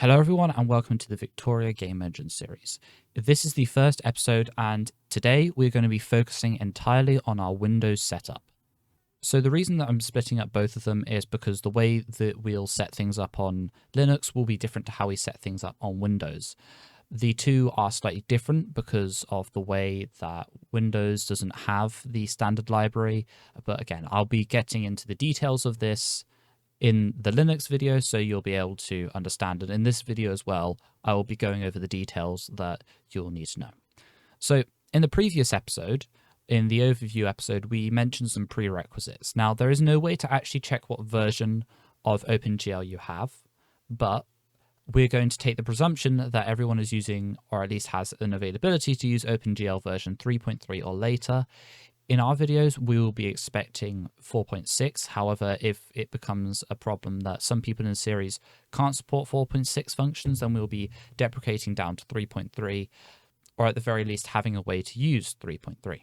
Hello everyone and welcome to the Victoria Game Engine series. This is the first episode and today we're going to be focusing entirely on our Windows setup. So the reason that I'm splitting up both of them is because the way that we'll set things up on Linux will be different to how we set things up on Windows. The two are slightly different because of the way that Windows doesn't have the standard library, but again, I'll be getting into the details of this in the Linux video, so you'll be able to understand it. In this video as well, I will be going over the details that you'll need to know. So in the previous episode, in the overview episode, we mentioned some prerequisites. Now, there is no way to actually check what version of OpenGL you have, but we're going to take the presumption that everyone is using, or at least has an availability to use OpenGL version 3.3 or later. In our videos, we will be expecting 4.6. However, if it becomes a problem that some people in the series can't support 4.6 functions, then we'll be deprecating down to 3.3, or at the very least having a way to use 3.3.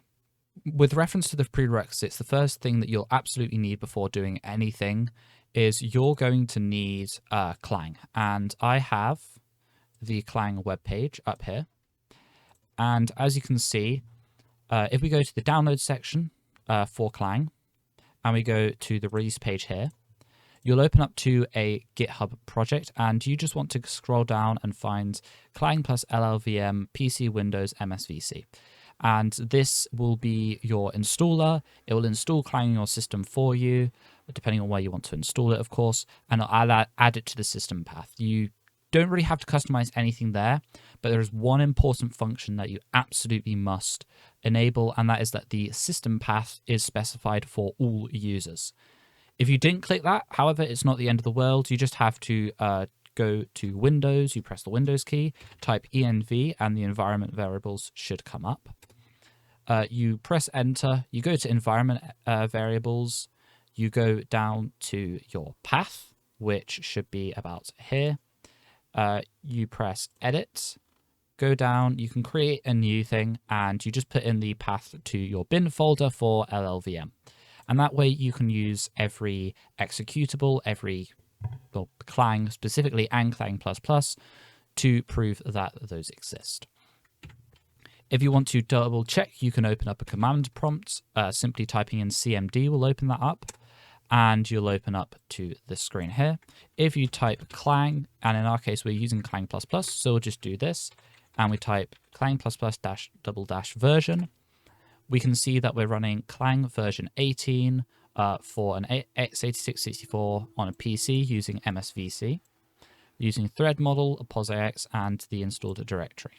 With reference to the prerequisites, the first thing that you'll absolutely need before doing anything is you're going to need Clang. And I have the Clang webpage up here. And as you can see, if we go to the download section for Clang, and we go to the release page here, you'll open up to a GitHub project, and you just want to scroll down and find Clang plus LLVM PC Windows MSVC. And this will be your installer. It will install Clang in your system for you, depending on where you want to install it, of course, and I'll add it to the system path. You don't really have to customize anything there, but there is one important function that you absolutely must enable, and that is that the system path is specified for all users. If you didn't click that, however, it's not the end of the world. You just have to go to Windows, you press the Windows key, type env, and the environment variables should come up. You press enter, you go to environment variables, you go down to your path, which should be about here. You press edit, go down, you can create a new thing, and you just put in the path to your bin folder for LLVM. And that way you can use every executable, well, Clang specifically, and Clang++ to prove that those exist. If you want to double check, you can open up a command prompt. Simply typing in cmd will open that up, and you'll open up to this screen here. If you type Clang, and in our case we're using Clang++, so we'll just do this, and we type Clang++ -- version, we can see that we're running Clang version 18 for an x86-64 on a PC using MSVC, using thread model, a POSIX, and the installed directory.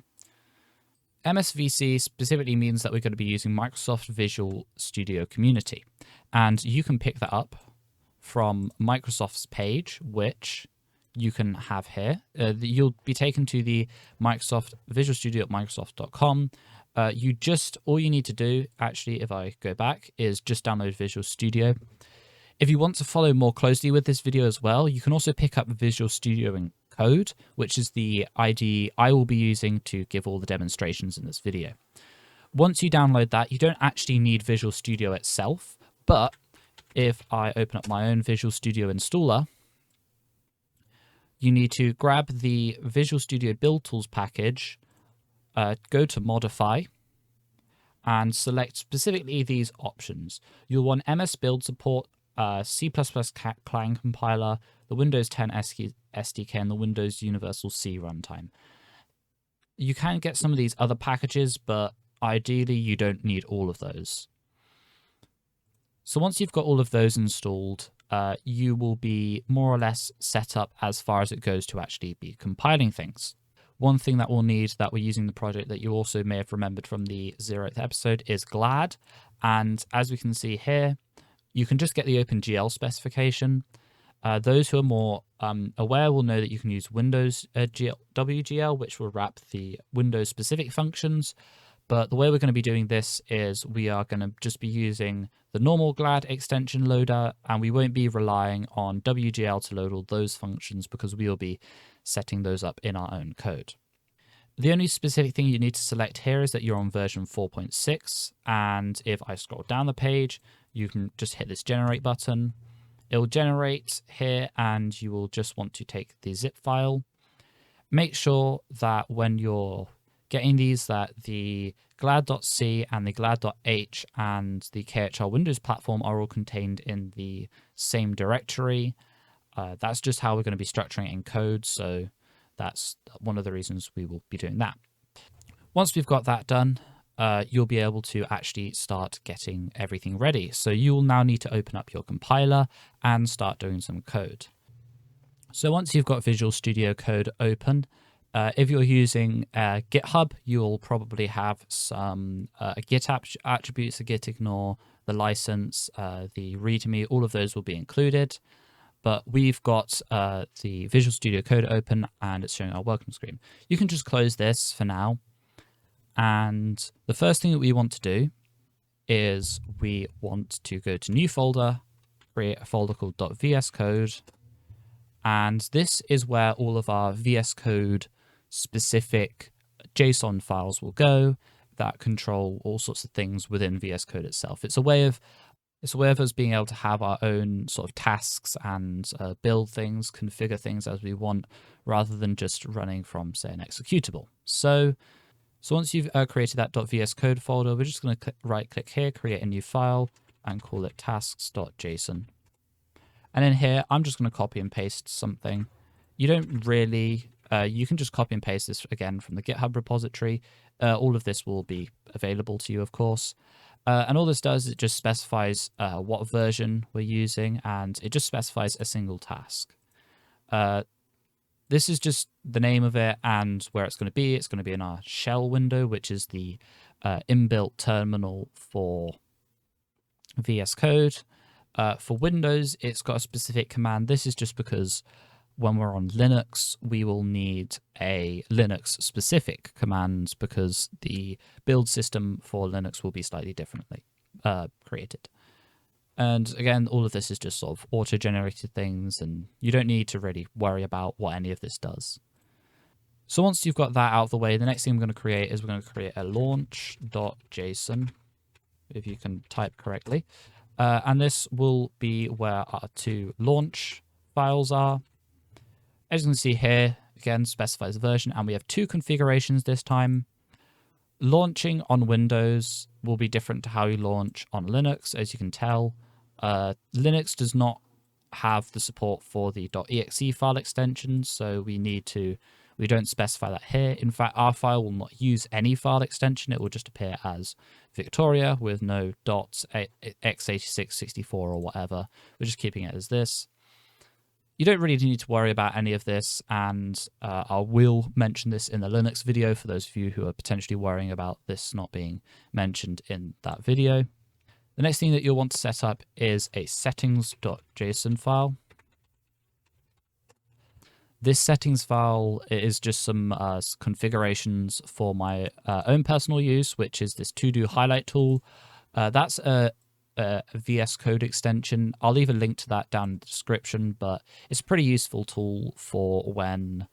MSVC specifically means that we're going to be using Microsoft Visual Studio Community, and you can pick that up from Microsoft's page, which you can have here. You'll be taken to the Microsoft Visual Studio at Microsoft.com. All you need to do, actually, if I go back, is just download Visual Studio. If you want to follow more closely with this video as well, you can also pick up Visual Studio in Code, which is the IDE I will be using to give all the demonstrations in this video. Once you download that, you don't actually need Visual Studio itself, but if I open up my own Visual Studio installer, you need to grab the Visual Studio Build Tools package, go to Modify, and select specifically these options. You'll want MS Build support, C++ Clang compiler, the Windows 10 SDK, and the Windows Universal C runtime. You can get some of these other packages, but ideally you don't need all of those. So once you've got all of those installed, you will be more or less set up as far as it goes to actually be compiling things. One thing that we'll need that we're using the project that you also may have remembered from the 0th episode is GLAD. And as we can see here, you can just get the OpenGL specification. Those who are more aware will know that you can use Windows WGL, which will wrap the Windows-specific functions. But the way we're going to be doing this is we are going to just be using the normal GLAD extension loader, and we won't be relying on WGL to load all those functions because we will be setting those up in our own code. The only specific thing you need to select here is that you're on version 4.6, and if I scroll down the page, you can just hit this generate button. It will generate here, and you will just want to take the zip file. make sure that when you're getting these, that the glad.c and the glad.h and the KHR Windows platform are all contained in the same directory. That's just how we're going to be structuring it in code, so that's one of the reasons we will be doing that. Once we've got that done, you'll be able to actually start getting everything ready. So you will now need to open up your compiler and start doing some code. So once you've got Visual Studio Code open, if you're using GitHub, you'll probably have some Git attributes, a Git ignore, the license, the README, all of those will be included. But we've got the Visual Studio Code open and it's showing our welcome screen. You can just close this for now. And the first thing that we want to do is we want to go to new folder, create a folder called .vscode. And this is where all of our VSCode specific JSON files will go that control all sorts of things within VSCode itself. It's a way of us being able to have our own sort of tasks and build things, configure things as we want, rather than just running from, say, an executable. So once you've created that .vscode folder, we're just going to right-click here, create a new file, and call it tasks.json. And in here, I'm just going to copy and paste something. You don't really, you can just copy and paste this again from the GitHub repository. All of this will be available to you, of course. And all this does is it just specifies what version we're using, and it just specifies a single task. This is just the name of it and where it's going to be. It's going to be in our shell window, which is the inbuilt terminal for VS Code. For Windows, it's got a specific command. This is just because when we're on Linux, we will need a Linux specific command because the build system for Linux will be slightly differently created. And again, all of this is just sort of auto-generated things, and you don't need to really worry about what any of this does. So once you've got that out of the way, the next thing we're going to create is we're going to create a launch.json, if you can type correctly. And this will be where our two launch files are. As you can see here, again, specifies the version, and we have two configurations this time. Launching on Windows will be different to how you launch on Linux, as you can tell. Linux does not have the support for the .exe file extension, so we don't specify that here. In fact, our file will not use any file extension. It will just appear as Victoria with no .x86, 64 or whatever. We're just keeping it as this. You don't really need to worry about any of this, and I will mention this in the Linux video for those of you who are potentially worrying about this not being mentioned in that video. The next thing that you'll want to set up is a settings.json file. This settings file is just some configurations for my own personal use, which is this to-do highlight tool. That's a VS Code extension. I'll leave a link to that down in the description, but it's a pretty useful tool for when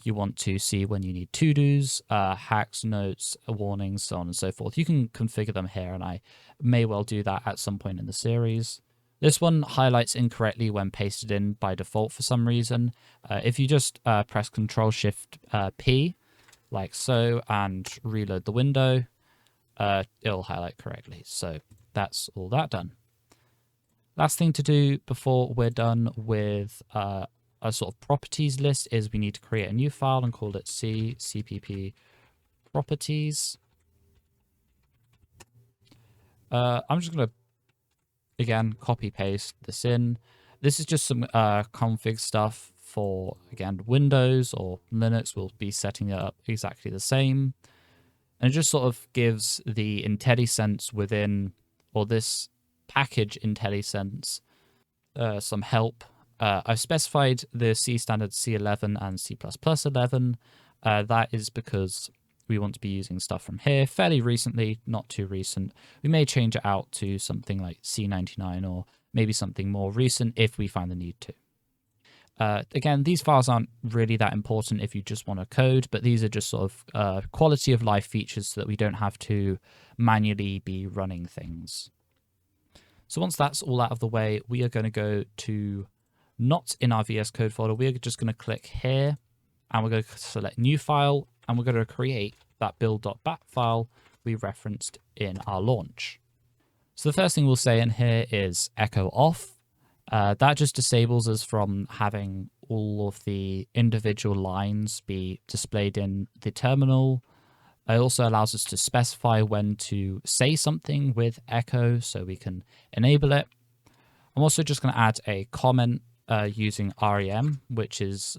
you want to see when you need to-dos, hacks, notes, warnings, so on and so forth. You can configure them here, and I may well do that at some point in the series. This one highlights incorrectly when pasted in by default for some reason. If you just press Ctrl-Shift-P, like so, and reload the window, it'll highlight correctly. So that's all that done. Last thing to do before we're done with a sort of properties list is we need to create a new file and call it cpp properties. I'm just going to, again, copy paste this in. This is just some config stuff for, again, Windows or Linux. We'll be setting it up exactly the same. And it just sort of gives the IntelliSense within, or this package IntelliSense, some help. I've specified the C standard C11 and C++11. That is because we want to be using stuff from here fairly recently, not too recent. We may change it out to something like C99 or maybe something more recent if we find the need to. Again, these files aren't really that important if you just want to code, but these are just sort of quality of life features so that we don't have to manually be running things. So once that's all out of the way, we are going to go to not in our VS Code folder. We are just going to click here and we're going to select new file, and we're going to create that build.bat file we referenced in our launch. So the first thing we'll say in here is echo off. That just disables us from having all of the individual lines be displayed in the terminal. It also allows us to specify when to say something with echo so we can enable it. I'm also just going to add a comment using REM, which is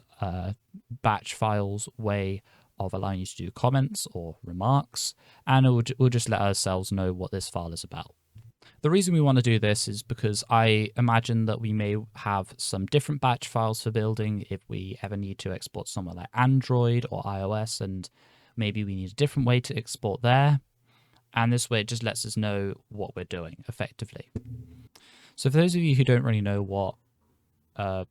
Batchfile's way of allowing you to do comments or remarks, and we'll just let ourselves know what this file is about. The reason we want to do this is because I imagine that we may have some different batch files for building if we ever need to export somewhere like Android or iOS, and maybe we need a different way to export there. And this way it just lets us know what we're doing effectively. So for those of you who don't really know what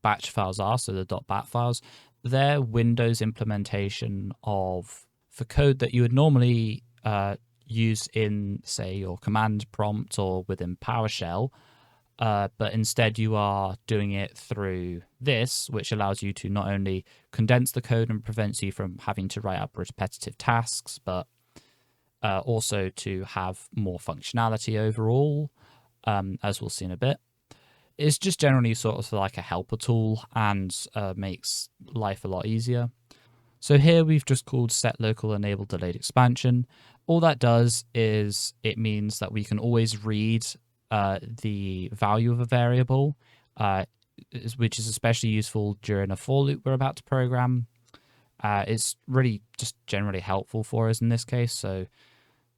batch files are, so the .bat files, they're Windows implementation for code that you would normally use in, say, your command prompt or within PowerShell, but instead you are doing it through this, which allows you to not only condense the code and prevents you from having to write up repetitive tasks, but also to have more functionality overall, as we'll see in a bit. It's just generally sort of like a helper tool and makes life a lot easier. So here we've just called set local enable delayed expansion. All that does is it means that we can always read the value of a variable, which is especially useful during a for loop we're about to program. It's really just generally helpful for us in this case. So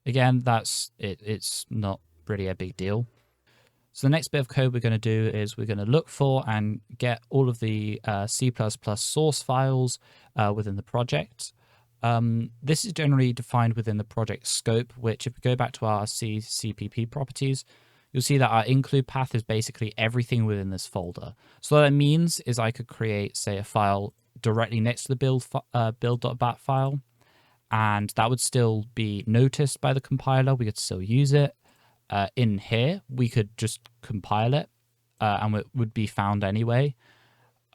again, that's it. It's not really a big deal. So the next bit of code we're going to do is we're going to look for and get all of the C++ source files within the project. This is generally defined within the project scope, which if we go back to our CPP properties, you'll see that our include path is basically everything within this folder. So what that means is I could create, say, a file directly next to the build.bat file, and that would still be noticed by the compiler. We could still use it. In here, we could just compile it, and it would be found anyway.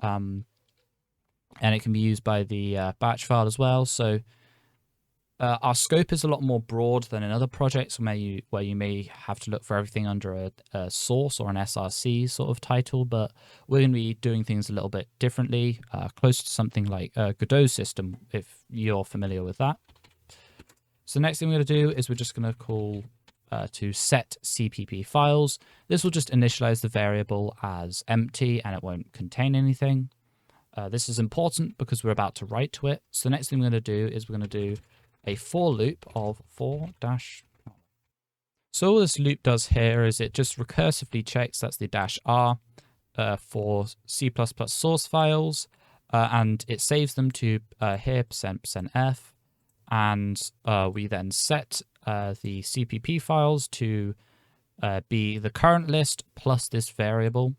And it can be used by the batch file as well. So our scope is a lot more broad than in other projects where you may have to look for everything under a source or an SRC sort of title, but we're going to be doing things a little bit differently, close to something like a Godot system, if you're familiar with that. So the next thing we're going to do is we're just going to call to set CPP files. This will just initialize the variable as empty and it won't contain anything. This is important because we're about to write to it. So the next thing we're going to do is we're going to do a for loop of for dash. So all this loop does here is it just recursively checks, that's the -r, for C++ source files, and it saves them to here %f, and we then set the CPP files to be the current list plus this variable.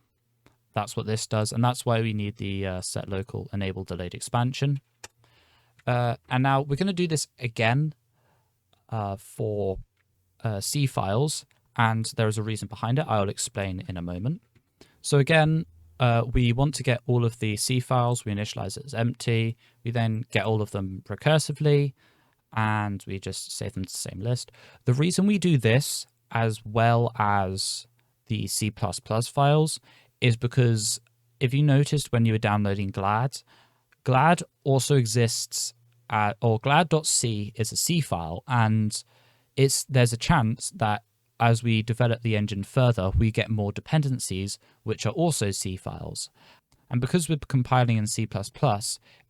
That's what this does, and that's why we need the set local enable delayed expansion. And now we're going to do this again for C files, and there is a reason behind it. I'll explain in a moment. So again, we want to get all of the C files. We initialize it as empty. We then get all of them recursively, and we just save them to the same list. The reason we do this as well as the C++ files is because if you noticed when you were downloading GLAD also exists or glad.c is a C file, and there's a chance that as we develop the engine further, we get more dependencies which are also C files. And because we're compiling in C++,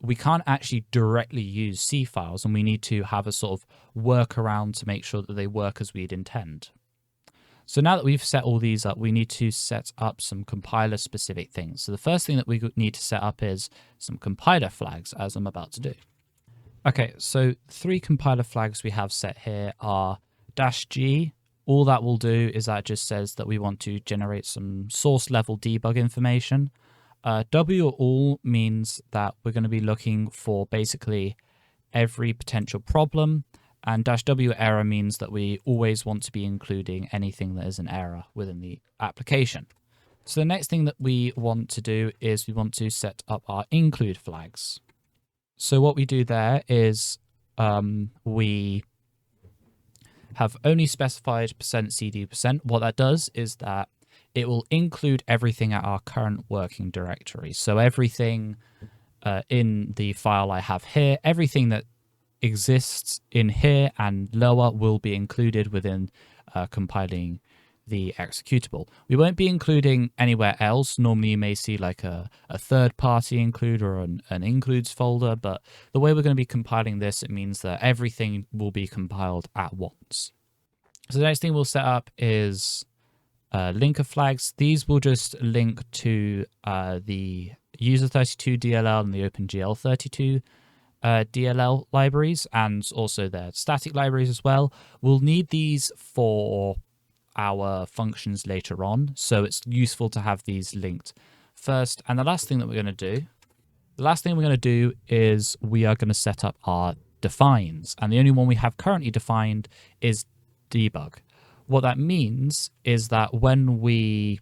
we can't actually directly use C files, and we need to have a sort of workaround to make sure that they work as we'd intend. So now that we've set all these up, we need to set up some compiler-specific things. So the first thing that we need to set up is some compiler flags, as I'm about to do. Okay, so 3 compiler flags we have set here are -g. All that will do is that just says that we want to generate some source-level debug information. W all means that we're going to be looking for basically every potential problem, and -w error means that we always want to be including anything that is an error within the application. So the next thing that we want to do is we want to set up our include flags. So what we do there is we have only specified %cd%. What that does is that it will include everything at our current working directory. So everything in the file I have here, everything that exists in here and lower will be included within compiling the executable. We won't be including anywhere else. Normally you may see like a third-party include or an includes folder, but the way we're going to be compiling this, it means that everything will be compiled at once. So the next thing we'll set up is linker flags. These will just link to the user32 DLL and the OpenGL32 DLL libraries, and also their static libraries as well. We'll need these for our functions later on, so it's useful to have these linked first. And the last thing we're going to do is we are going to set up our defines, and the only one we have currently defined is debug. What that means is that when we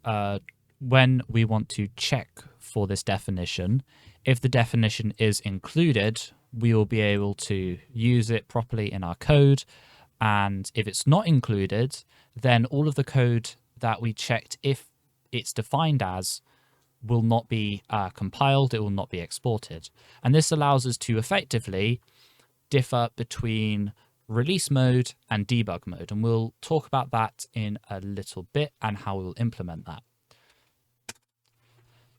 want to check for this definition, if the definition is included, we will be able to use it properly in our code. And if it's not included, then all of the code that we checked, if it's defined as, will not be compiled, it will not be exported. And this allows us to effectively differ between release mode and debug mode. And we'll talk about that in a little bit and how we'll implement that.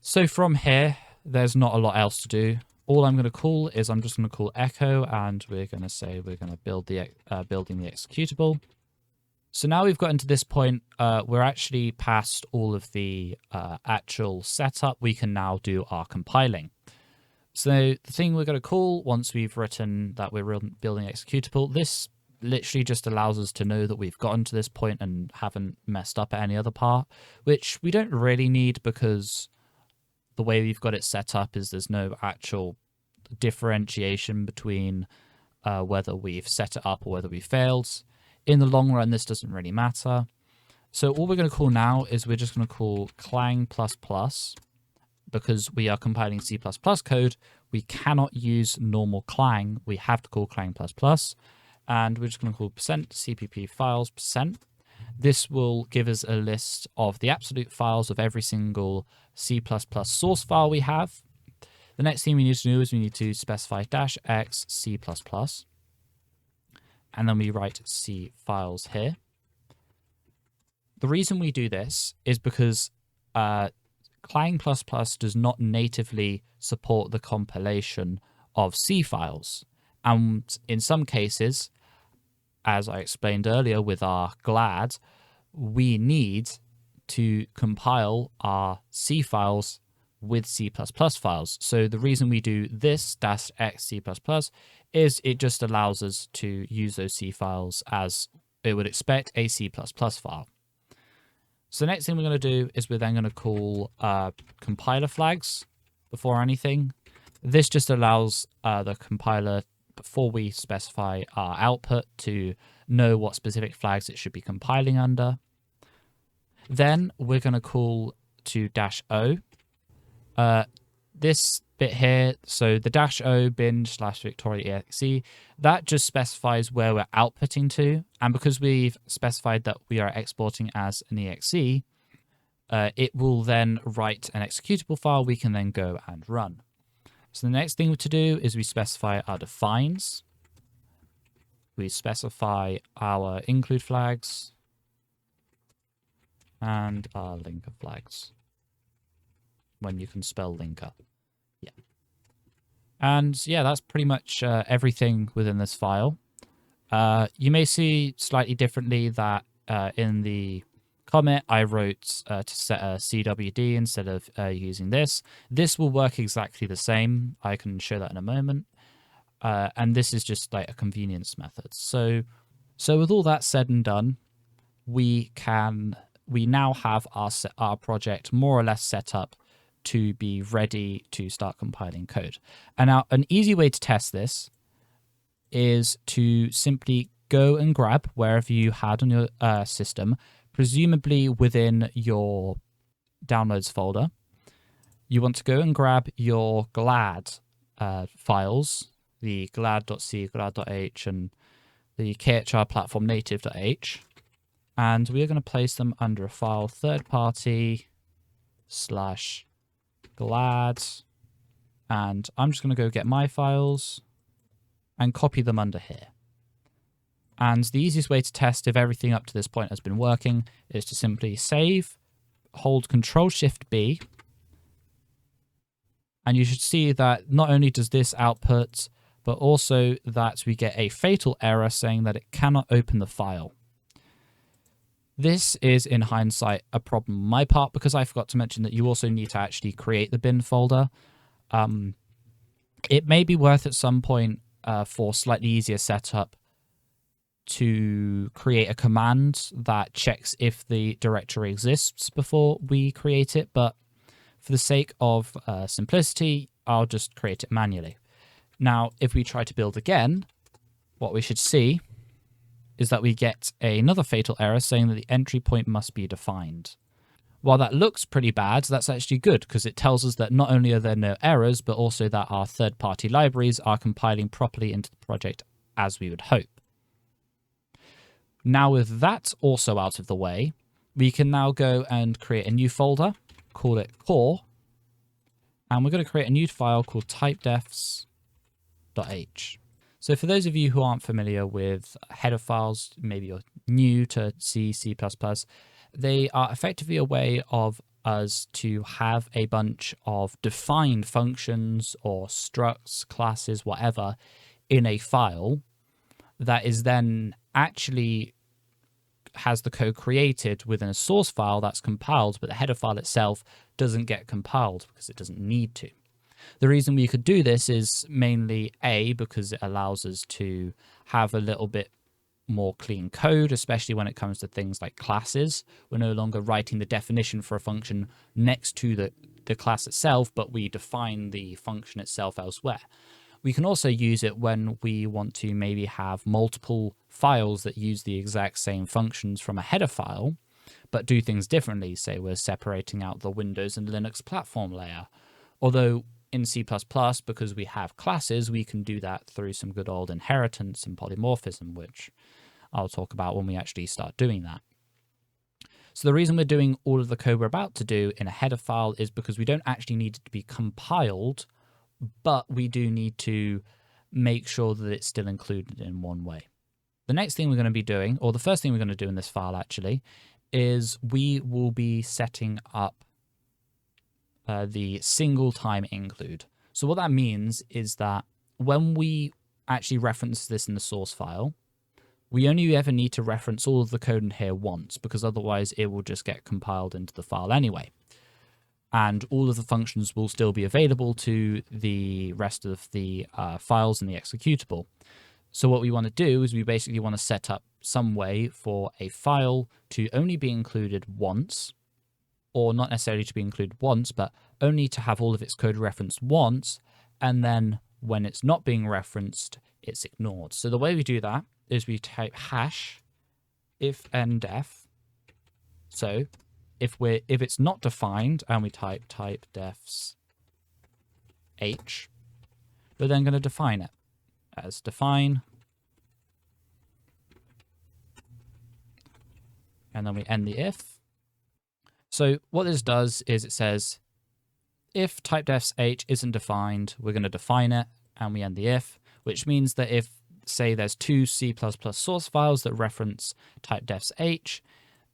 So from here, there's not a lot else to do. All I'm going to call is I'm just going to call echo, and we're going to say we're going to build the building the executable. So now we've gotten to this point, we're actually past all of the actual setup. We can now do our compiling. So the thing we're going to call once we've written that we're building executable, this literally just allows us to know that we've gotten to this point and haven't messed up at any other part, which we don't really need because the way we've got it set up is there's no actual differentiation between whether we've set it up or whether we failed. In the long run, this doesn't really matter. So all we're going to call now is we're just going to call clang++, because we are compiling C++ code. We cannot use normal clang. We have to call clang++. And we're just going to call %cpp files %. This will give us a list of the absolute files of every single C++ source file we have. The next thing we need to do is we need to specify -x C++. And then we write C files here. The reason we do this is because clang++ does not natively support the compilation of C files. And in some cases, as I explained earlier with our GLAD, we need to compile our C files with C++ files. So the reason we do this -x C++ is it just allows us to use those C files as it would expect a C++ file. So the next thing we're going to do is we're then going to call compiler flags before anything. This just allows the compiler, before we specify our output, to know what specific flags it should be compiling under. Then we're going to call to -o. This bit here, so the -o bin/victoria.exe, that just specifies where we're outputting to. And because we've specified that we are exporting as an exe, it will then write an executable file we can then go and run. So the next thing to do is we specify our defines. We specify our include flags and our linker flags, when you can spell linker. Yeah. And yeah, that's pretty much everything within this file. You may see slightly differently that in the comment I wrote to set a CWD instead of using this. This will work exactly the same. I can show that in a moment. And this is just like a convenience method. So with all that said and done, we now have our project more or less set up to be ready to start compiling code. And now an easy way to test this is to simply go and grab wherever you had on your system, presumably within your downloads folder. you want to go and grab your glad files, the glad.c, glad.h, and the KHR platform native.h, and we are going to place them under a file third-party /glad, and I'm just going to go get my files and copy them under here. And the easiest way to test if everything up to this point has been working is to simply save, hold Control-Shift-B, and you should see that not only does this output, but also that we get a fatal error saying that it cannot open the file. This is, in hindsight, a problem on my part because I forgot to mention that you also need to actually create the bin folder. It may be worth at some point for slightly easier setup to create a command that checks if the directory exists before we create it, but for the sake of simplicity, I'll just create it manually. Now, if we try to build again, what we should see is that we get another fatal error saying that the entry point must be defined. While that looks pretty bad, that's actually good because it tells us that not only are there no errors, but also that our third-party libraries are compiling properly into the project as we would hope. Now with that also out of the way, we can now go and create a new folder, call it core, and we're going to create a new file called typedefs.h. So for those of you who aren't familiar with header files, maybe you're new to C, C++, they are effectively a way of us to have a bunch of defined functions or structs, classes, whatever, in a file that is then actually has the code created within a source file that's compiled, but the header file itself doesn't get compiled because it doesn't need to. The reason we could do this is mainly A, because it allows us to have a little bit more clean code, especially when it comes to things like classes. We're no longer writing the definition for a function next to the class itself, but we define the function itself elsewhere. We can also use it when we want to maybe have multiple files that use the exact same functions from a header file, but do things differently. Say we're separating out the Windows and Linux platform layer. Although in C++, because we have classes, we can do that through some good old inheritance and polymorphism, which I'll talk about when we actually start doing that. So the reason we're doing all of the code we're about to do in a header file is because we don't actually need it to be compiled, but we do need to make sure that it's still included in one way. The next thing we're going to be doing, or the first thing we're going to do in this file actually, is we will be setting up the single time include. So what that means is that when we actually reference this in the source file, we only ever need to reference all of the code in here once, because otherwise it will just get compiled into the file anyway. And all of the functions will still be available to the rest of the files in the executable. So what we want to do is we basically want to set up some way for a file to only be included once, or not necessarily to be included once, but only to have all of its code referenced once, and then when it's not being referenced, it's ignored. So the way we do that is we type hash if-ndef. So if it's not defined and we type typedefs.h, we're then going to define it as define, and then we end the if. So what this does is it says if typedefs.h isn't defined, we're going to define it, and we end the if, which means that if, say, there's two C++ source files that reference typedefs.h,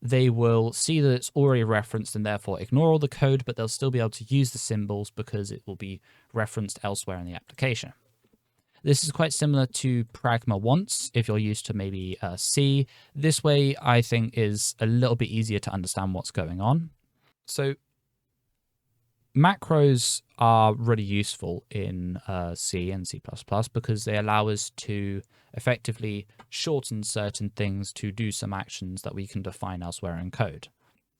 they will see that it's already referenced and therefore ignore all the code, but they'll still be able to use the symbols because it will be referenced elsewhere in the application. This is quite similar to pragma once, if you're used to maybe C. This way, I think, is a little bit easier to understand what's going on. So macros are really useful in C and C++ because they allow us to effectively shorten certain things to do some actions that we can define elsewhere in code.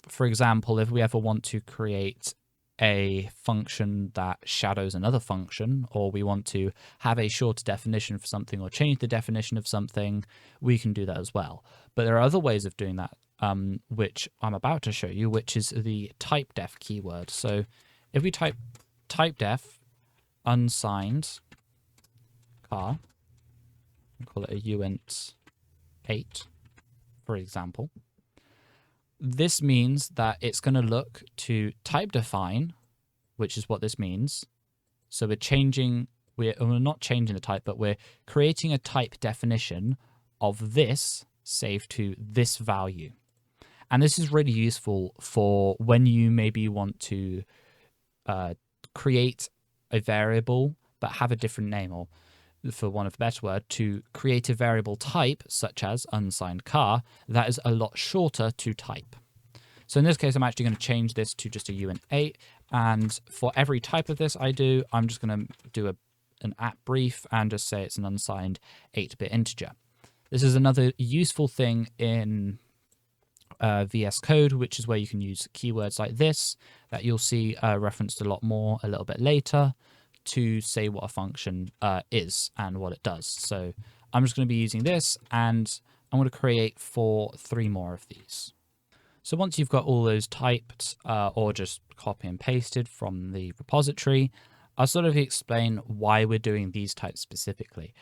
For example, if we ever want to create a function that shadows another function, or we want to have a shorter definition for something or change the definition of something, we can do that as well. But there are other ways of doing that, which I'm about to show you, which is the typedef keyword. So if we type typedef unsigned car, and call it a uint 8, for example, this means that it's going to look to type define, which is what this means. So we're not changing the type, but we're creating a type definition of this saved to this value. And this is really useful for when you maybe want to create a variable but have a different name, or for want of a better word, to create a variable type such as unsigned car that is a lot shorter to type. So in this case, I'm actually going to change this to just a uint8, and for every type of this I do, I'm just going to do an at brief and just say it's an unsigned 8-bit integer. This is another useful thing in VS Code, which is where you can use keywords like this that you'll see referenced a lot more a little bit later to say what a function is and what it does. So I'm just going to be using this, and I'm going to create for 3 more of these. So once you've got all those typed or just copy and pasted from the repository, I'll sort of explain why we're doing these types specifically.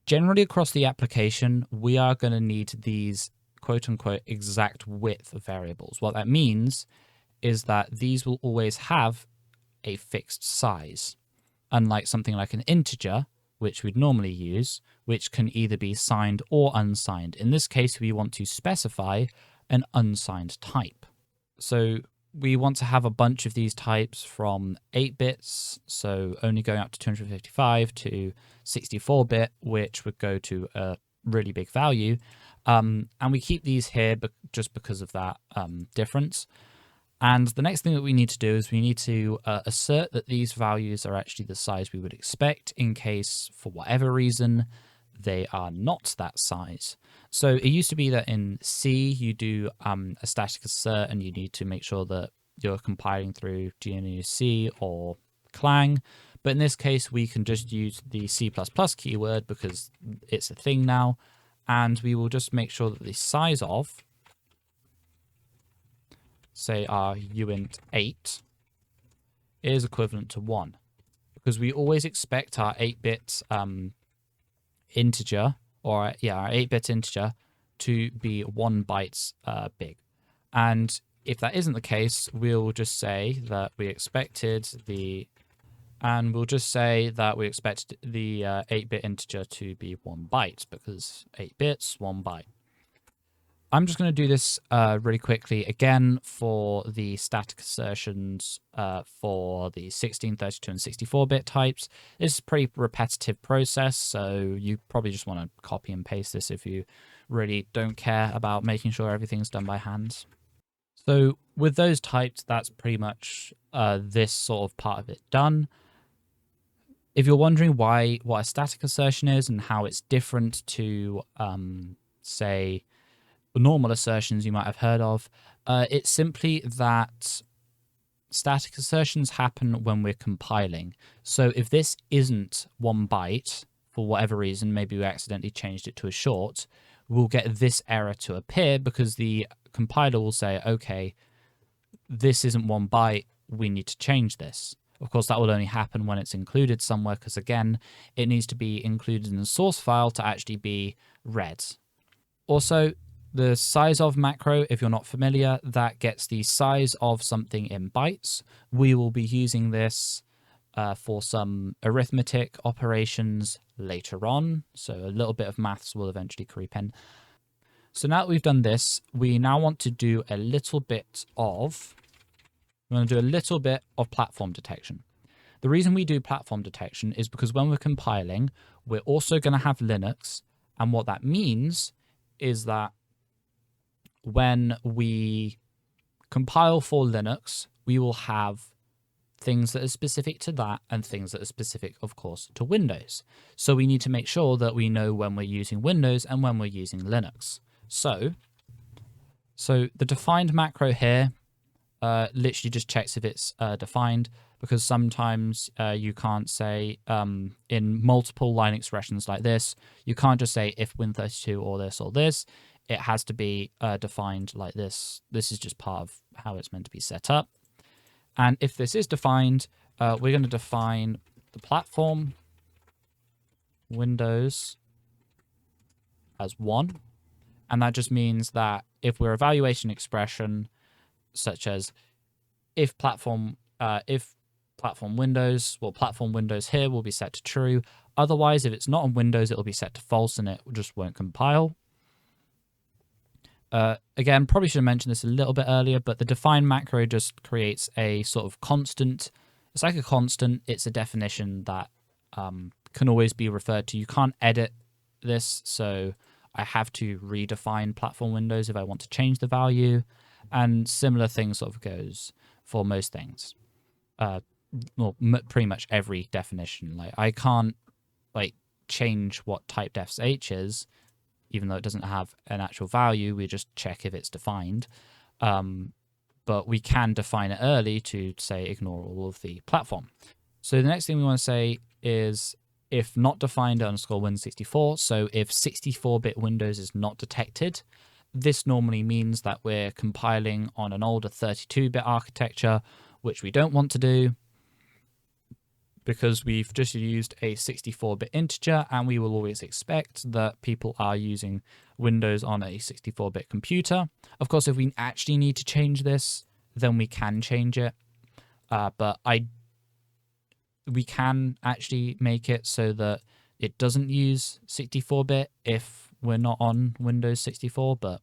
Generally across the application, we are going to need these quote-unquote exact width variables. What that means is that these will always have a fixed size, unlike something like an integer, which we'd normally use, which can either be signed or unsigned. In this case, we want to specify an unsigned type. So we want to have a bunch of these types from 8 bits, so only going up to 255, to 64-bit, which would go to a really big value. And we keep these here just because of that difference. And the next thing that we need to do is we need to assert that these values are actually the size we would expect in case, for whatever reason, they are not that size. So it used to be that in C, you do a static assert, and you need to make sure that you're compiling through GNU-C or Clang. But in this case, we can just use the C++ keyword because it's a thing now. And we will just make sure that the size of, say, our uint8 is equivalent to 1. Because we always expect our 8-bit integer, or our 8-bit integer to be 1 byte big. And if that isn't the case, we'll just say that we expected the 8-bit integer to be 1 byte, because 8 bits, 1 byte. I'm just going to do this really quickly again for the static assertions for the 16, 32, and 64-bit types. This is a pretty repetitive process, so you probably just want to copy and paste this if you really don't care about making sure everything's done by hand. So with those types, that's pretty much this sort of part of it done. If you're wondering what a static assertion is and how it's different to, say, normal assertions you might have heard of, it's simply that static assertions happen when we're compiling. So if this isn't 1 byte, for whatever reason, maybe we accidentally changed it to a short, we'll get this error to appear because the compiler will say, okay, this isn't 1 byte, we need to change this. Of course, that will only happen when it's included somewhere, because again, it needs to be included in the source file to actually be read. Also, the size of macro, if you're not familiar, that gets the size of something in bytes. We will be using this for some arithmetic operations later on, so a little bit of maths will eventually creep in. So now that we've done this, we now want to do a little bit of platform detection. The reason we do platform detection is because when we're compiling, we're also going to have Linux, and what that means is that when we compile for Linux, we will have things that are specific to that and things that are specific, of course, to Windows. So we need to make sure that we know when we're using Windows and when we're using Linux. So the defined macro here literally just checks if it's defined, because sometimes you can't say in multiple line expressions like this, you can't just say if Win32 or this or this. It has to be defined like this. This is just part of how it's meant to be set up. And if this is defined, we're going to define the platform Windows as 1. And that just means that if we're evaluating an expression such as if platform Windows, well, platform Windows here will be set to true. Otherwise, if it's not on Windows, it'll be set to false and it just won't compile. Again, probably should have mentioned this a little bit earlier, but the define macro just creates a sort of constant. It's like a constant. It's a definition that can always be referred to. You can't edit this, so I have to redefine platform Windows if I want to change the value. And similar things sort of goes for most things. Well, pretty much every definition. Like I can't like change what typedefs.h is, even though it doesn't have an actual value. We just check if it's defined. But we can define it early to say ignore all of the platform. So the next thing we want to say is if not defined underscore Win64. So if 64-bit Windows is not detected, this normally means that we're compiling on an older 32-bit architecture, which we don't want to do because we've just used a 64-bit integer, and we will always expect that people are using Windows on a 64-bit computer. Of course, if we actually need to change this, then we can change it. But we can actually make it so that it doesn't use 64-bit if we're not on Windows 64. But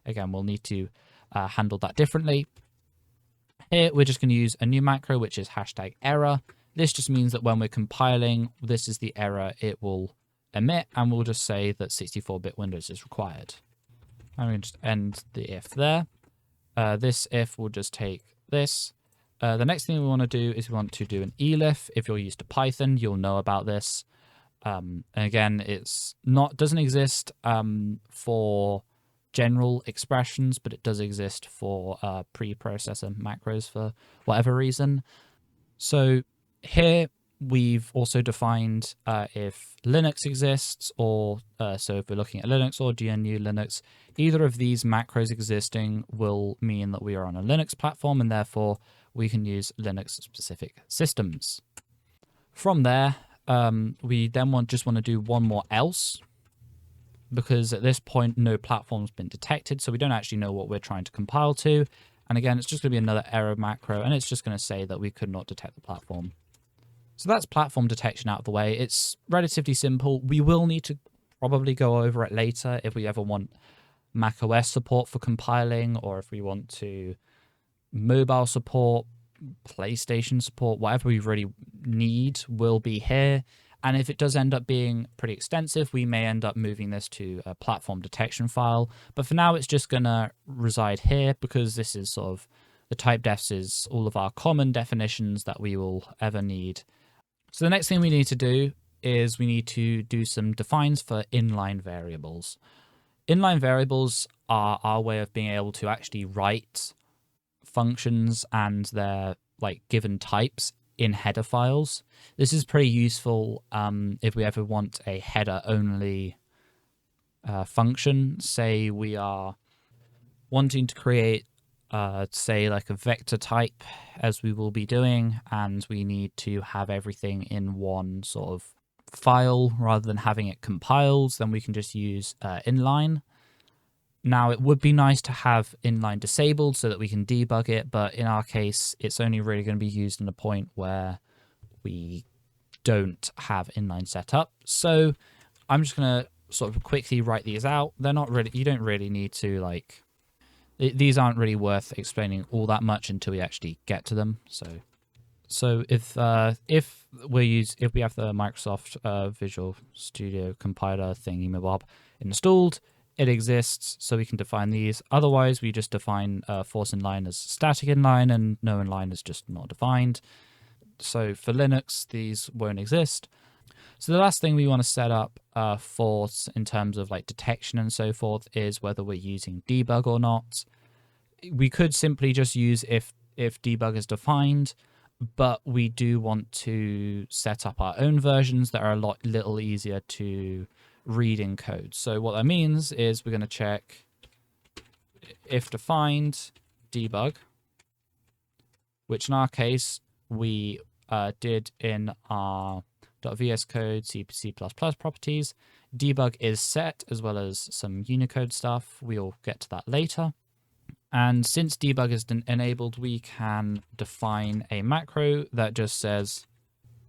again, we'll need to handle that differently. Here, we're just going to use a new macro, which is #error. This just means that when we're compiling, this is the error it will emit, and we'll just say that 64-bit Windows is required. I'm going to just end the if there. This if will just take this. The next thing we want to do is we want to do an elif. If you're used to Python, you'll know about this. And again, doesn't exist for general expressions, but it does exist for preprocessor macros for whatever reason. So here we've also defined if Linux exists, or so if we're looking at Linux or GNU Linux, either of these macros existing will mean that we are on a Linux platform, and therefore we can use Linux-specific systems. From there, we then just want to do one more else, because at this point no platform's been detected, so we don't actually know what we're trying to compile to. And again, it's just going to be another error macro, and it's just going to say that we could not detect the platform. So that's platform detection out of the way. It's relatively simple. We will need to probably go over it later if we ever want macOS support for compiling, or if we want to mobile support, PlayStation support, whatever we really need will be here. And if it does end up being pretty extensive, we may end up moving this to a platform detection file. But for now, it's just going to reside here, because this is sort of the typedefs is all of our common definitions that we will ever need. So the next thing we need to do is we need to do some defines for inline variables. Inline variables are our way of being able to actually write functions and their given types in header files. This is pretty useful if we ever want a header only function. Say we are wanting to create say like a vector type, as we will be doing, and we need to have everything in one sort of file rather than having it compiled, then we can just use inline. Now, it would be nice to have inline disabled so that we can debug it, but in our case, it's only really going to be used in a point where we don't have inline set up. So I'm just going to sort of quickly write these out. They're not really, you don't really need to these aren't really worth explaining all that much until we actually get to them. So if we have the Microsoft Visual Studio compiler thingy-mabob installed, it exists, so we can define these. Otherwise, we just define force inline as static inline, and no inline is just not defined. So for Linux, these won't exist. So the last thing we want to set up for in terms of detection and so forth is whether we're using debug or not. We could simply just use if debug is defined, but we do want to set up our own versions that are a little easier to read in code. So what that means is we're going to check if defined debug, which in our case we did in our .VSCode C++ properties. Debug is set, as well as some Unicode stuff. We'll get to that later. And since debug is enabled, we can define a macro that just says,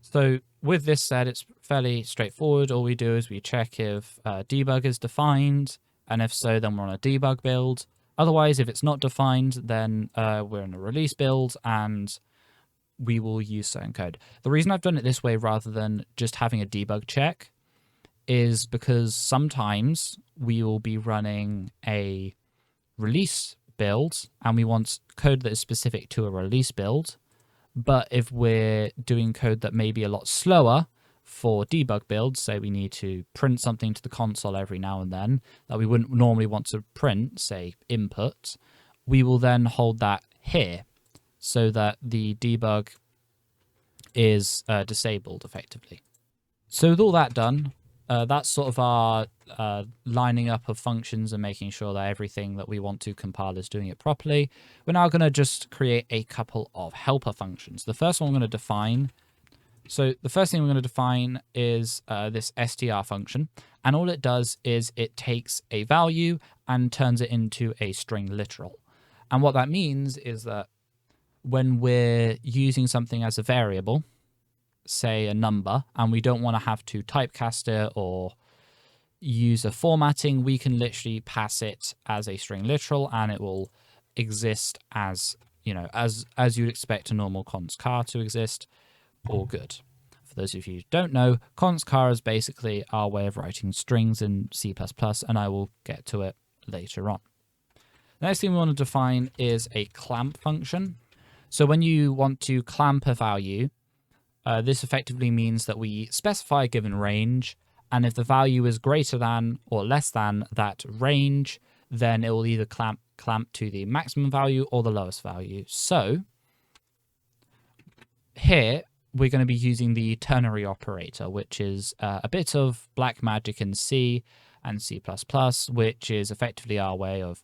so with this said, it's fairly straightforward. All we do is we check if debug is defined, and if so, then we're on a debug build. Otherwise, if it's not defined, then we're in a release build, and we will use certain code. The reason I've done it this way rather than just having a debug check is because sometimes we will be running a release build and we want code that is specific to a release build. But if we're doing code that may be a lot slower for debug builds, say we need to print something to the console every now and then that we wouldn't normally want to print, say input, we will then hold that here so that the debug is disabled effectively. So with all that done, that's sort of our lining up of functions and making sure that everything that we want to compile is doing it properly. We're now going to just create a couple of helper functions. The first one I'm going to define. So the first thing we're going to define is this str function. And all it does is it takes a value and turns it into a string literal. And what that means is that when we're using something as a variable, say a number, and we don't want to have to typecast it or use a formatting, we can literally pass it as a string literal and it will exist as, you know, as you'd expect a normal const char to exist. All good. For those of you who don't know, const char is basically our way of writing strings in C++, and I will get to it later on. The next thing we want to define is a clamp function. So when you want to clamp a value, this effectively means that we specify a given range, and if the value is greater than or less than that range, then it will either clamp to the maximum value or the lowest value. So here we're going to be using the ternary operator, which is a bit of black magic in C and C++, which is effectively our way of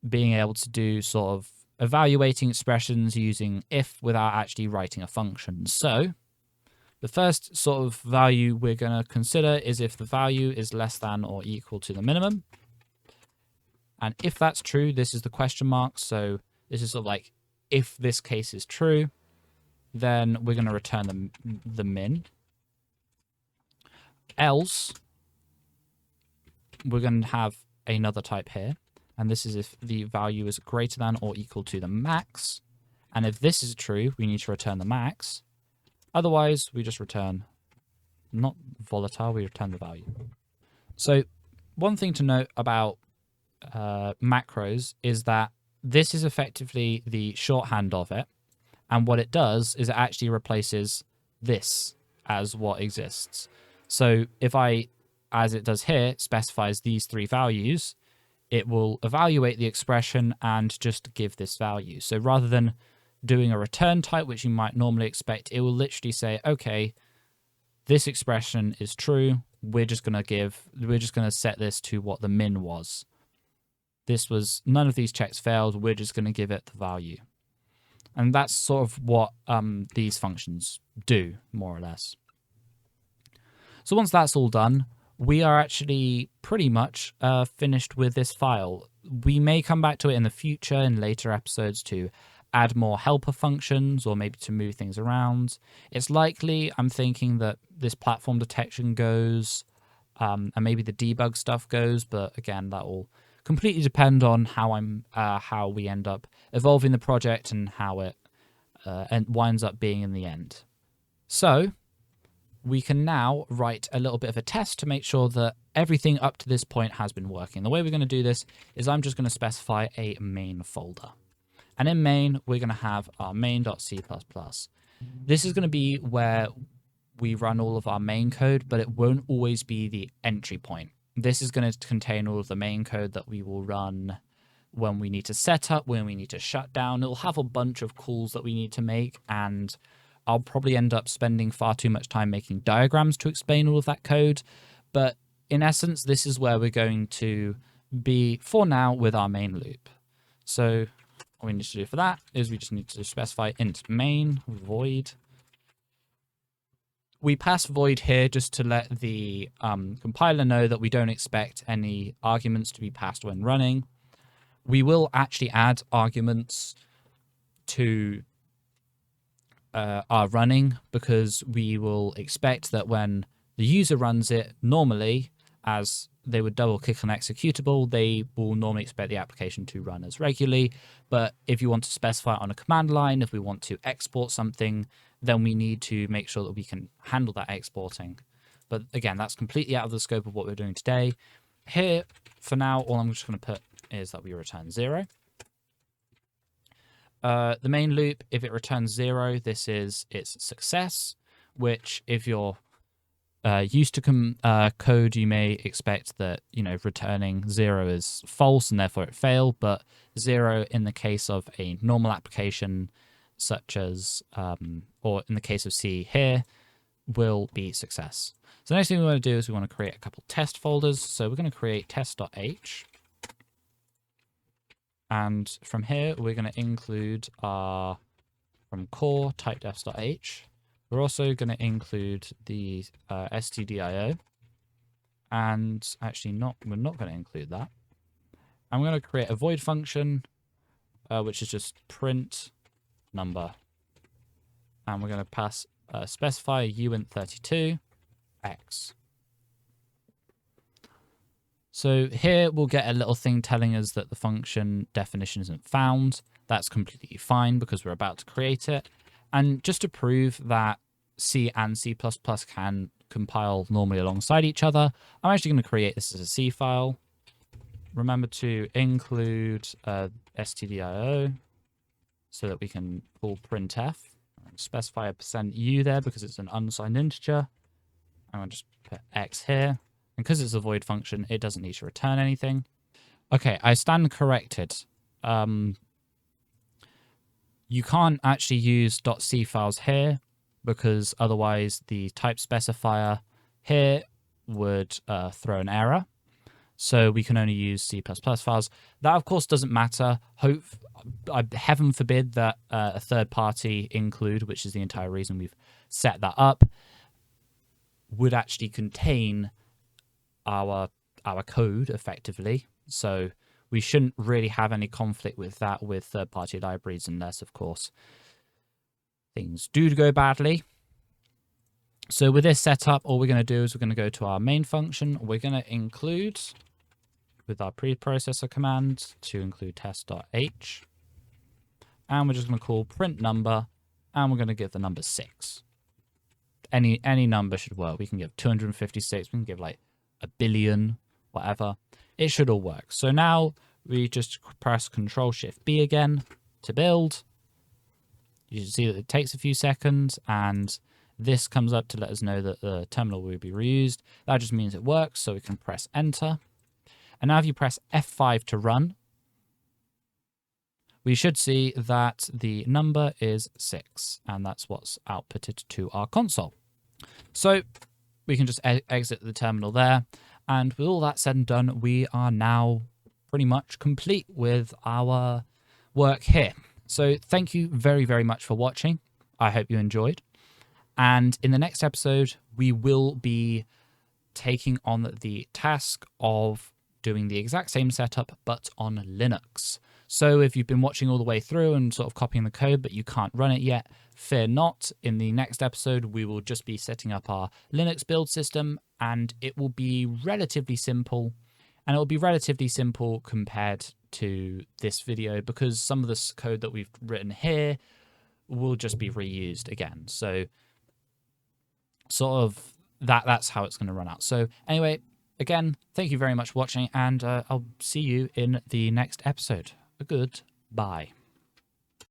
being able to do sort of evaluating expressions using if without actually writing a function. So the first sort of value we're going to consider is if the value is less than or equal to the minimum. And if that's true, this is the question mark. So this is sort of like, if this case is true, then we're going to return the min. Else, we're going to have another type here. And this is if the value is greater than or equal to the max. And if this is true, we need to return the max. Otherwise, we just return, not volatile, we return the value. So one thing to note about macros is that this is effectively the shorthand of it. And what it does is it actually replaces this as what exists. So if I, as it does here, specifies these three values, it will evaluate the expression and just give this value. So rather than doing a return type, which you might normally expect, it will literally say, okay, this expression is true. We're just going to set this to what the min was. This was, none of these checks failed. We're just going to give it the value. And that's sort of what these functions do, more or less. So once that's all done, we are actually pretty much finished with this file. We may come back to it in the future in later episodes to add more helper functions or maybe to move things around. It's likely, I'm thinking, that this platform detection goes and maybe the debug stuff goes, but again, that will completely depend on how we end up evolving the project and how it winds up being in the end. So we can now write a little bit of a test to make sure that everything up to this point has been working. The way we're going to do this is I'm just going to specify a main folder. And in main, we're going to have our main.c++. This is going to be where we run all of our main code, but it won't always be the entry point. This is going to contain all of the main code that we will run when we need to set up, when we need to shut down. It'll have a bunch of calls that we need to make, and I'll probably end up spending far too much time making diagrams to explain all of that code. But in essence, this is where we're going to be for now with our main loop. So All we need to do for that is we just need to specify int main void. We pass void here just to let the compiler know that we don't expect any arguments to be passed when running. We will actually add arguments to our running because we will expect that when the user runs it normally, as they would double click on executable, they will normally expect the application to run as regularly. But if you want to specify it on a command line, if we want to export something, then we need to make sure that we can handle that exporting. But again, that's completely out of the scope of what we're doing today. Here, for now, all I'm just going to put is that we return 0. The main loop, if it returns 0, this is its success, which if you're used to code, you may expect that, returning 0 is false and therefore it failed, but 0 in the case of a normal application such as, or in the case of C here, will be success. So the next thing we want to do is we want to create a couple test folders. So we're going to create test.h. And from here, we're going to include our, from core, typedefs.h. We're also going to include the stdio. And actually, we're not going to include that. I'm going to create a void function, which is just print number. And we're going to pass specify uint32 x. So here we'll get a little thing telling us that the function definition isn't found. That's completely fine because we're about to create it. And just to prove that C and C++ can compile normally alongside each other, I'm actually going to create this as a C file. Remember to include stdio so that we can pull printf. Specify a %u there because it's an unsigned integer. I'm going to just put x here. And because it's a void function, it doesn't need to return anything. Okay, I stand corrected. You can't actually use .c files here because otherwise the type specifier here would throw an error. So we can only use C++ files. That, of course, doesn't matter. Heaven forbid that a third-party include, which is the entire reason we've set that up, would actually contain our code effectively. So we shouldn't really have any conflict with that with third-party libraries unless, of course, things do go badly. So with this setup, all we're going to do is we're going to go to our main function. We're going to include, with our preprocessor command, to include test.h. And we're just going to call print number, and we're going to give the number 6. Any number should work. We can give 256, we can give like a billion, whatever. It should all work. So now we just press Control-Shift-B again to build. You can see that it takes a few seconds, and this comes up to let us know that the terminal will be reused. That just means it works, so we can press Enter. And now if you press F5 to run, we should see that the number is 6, and that's what's outputted to our console. So we can just exit the terminal there, and with all that said and done, we are now pretty much complete with our work here. So thank you very, very much for watching. I hope you enjoyed. And in the next episode, we will be taking on the task of doing the exact same setup, but on Linux. So if you've been watching all the way through and sort of copying the code, but you can't run it yet, fear not. In the next episode, we will just be setting up our Linux build system, and it will be relatively simple. And it will be relatively simple compared to this video because some of this code that we've written here will just be reused again. So sort of that's how it's going to run out. So anyway, again, thank you very much for watching, and I'll see you in the next episode. Goodbye.